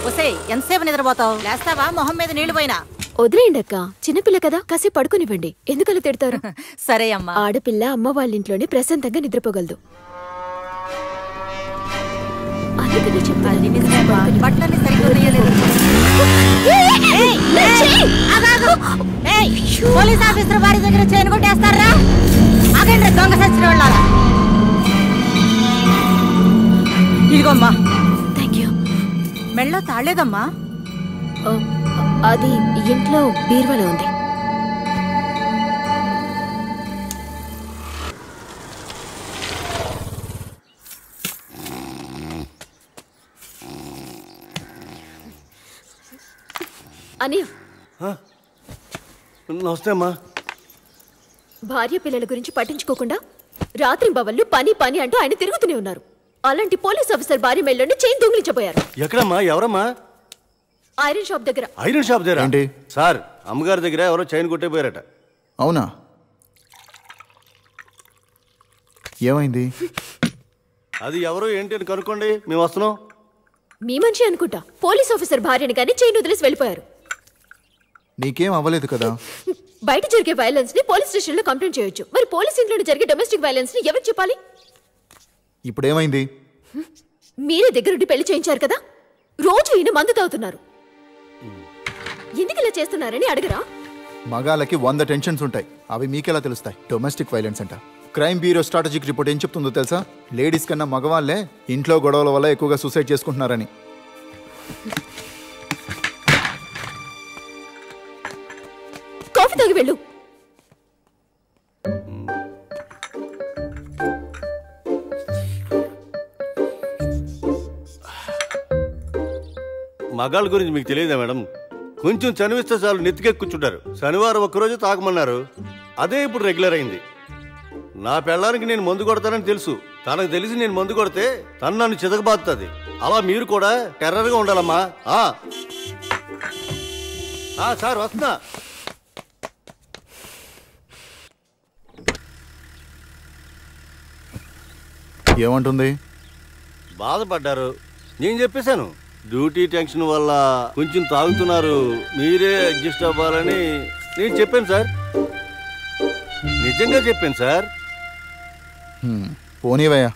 ఒసేయ్ ఎంతసేపు నిద్రపోతావు? లేస్తావా? మొహం మీద నీళ్లు పోయినా. వదిలేయండి అక్క, చిన్నపిల్ల కదా, కాసేపు పడుకునివ్వండి. ఎందుకలా తిడతారు? సరే అమ్మా. ఆడపిల్ల అమ్మ వాళ్ళ ఇంట్లోనే ప్రశాంతంగా నిద్రపోగలదు. బట్టలన్నీ సరిగ్గా వేయలేదు. పోలీస్ ఆఫీసర్ వారి దగ్గర చైన్ కొట్టేస్తారా? అదేంటి దొంగ సచ్చిన వాళ్ళ? ఇదిగోమ్మా. Thank you. మెళ్ళో తాళలేదమ్మా? అది ఇంట్లో బీరువాలో ఉంది. అనియా, నమస్తే అమ్మా. భార్య పిల్లల గురించి పట్టించుకోకుండా రాత్రింబవళ్ళు పని పని అంటూ ఆయన తిరుగుతూనే ఉన్నారు. అలాంటి పోలీస్ ఆఫీసర్ భార్య మెళ్ళని చైన్ దొంగిలించబోయారు. ఎక్కడమ్మా? ఎవరమ్మా? ఐరన్ షాప్ దగ్గర. ఐరన్ షాప్ దగ్గర ఏంటి సార్? అమ్మగారి దగ్గర ఎవరో చైన్ కొట్టేపోయారట. అవునా? ఏమైంది? అది ఎవరో ఏంటి అని కనుక్కోండి, మేము వస్తున్నాం. మీ మనిషి అనుకుంటా. పోలీస్ ఆఫీసర్ భార్యని కానీ చైన్ వదిలేసి వెళ్ళిపోయారు. నీకేం అవ్వలేదు కదా? బయట జరిగే వైలెన్స్ ని పోలీస్ స్టేషన్ లో కంప్లైంట్ చేయొచ్చు. మరి పోలీస్ ఇంట్లో జరిగే డొమెస్టిక్ వైలెన్స్ ని ఎవరికి చెప్పాలి? ఇప్పుడు ఏమైంది? మీరే దగ్గరుండి పెళ్లి చేయించారు కదా. రోజు ఈయన మందు తాగుతున్నారు. ఎందుకు ఇలా చేస్తున్నారని అడగరా? మగాళ్ళకి 100 టెన్షన్స్ ఉంటాయి, అవి మీకెలా తెలుస్తాయి? డొమెస్టిక్ వైలెన్స్ అంట. క్రైమ్ బ్యూరో స్ట్రాటజిక్ రిపోర్ట్ ఏం చెప్తుందో తెలుసా? లేడీస్ కన్నా మగవాళ్లే ఇంట్లో గొడవల వల్ల ఎక్కువగా సూసైడ్ చేసుకుంటున్నారని. కాఫీ తాగి వెళ్ళు. మగాళ్ళ గురించి మీకు తెలియదా మేడం? కొంచెం చనివిస్తే చాలు నెత్తికెక్కుచుంటారు. శనివారం ఒక్కరోజు తాగమన్నారు, అదే ఇప్పుడు రెగ్యులర్ అయింది. నా పెళ్ళానికి నేను మందు కొడతానని తెలుసు. తనకు తెలిసి నేను మందు కొడితే తను నన్ను చితకబాదుతుంది. అలా మీరు కూడా టెర్రర్గా ఉండాలమ్మా. సార్ వస్తున్నా. ఏమంటుంది? బాధపడ్డారు. నేను చెప్పేశాను, డ్యూటీ టెన్షన్ వల్ల కొంచెం తాగుతున్నారు, మీరే అడ్జస్ట్ అవ్వాలని నేను చెప్పాను సార్. నిజంగా చెప్పాను సార్. పోనీవయ్యా.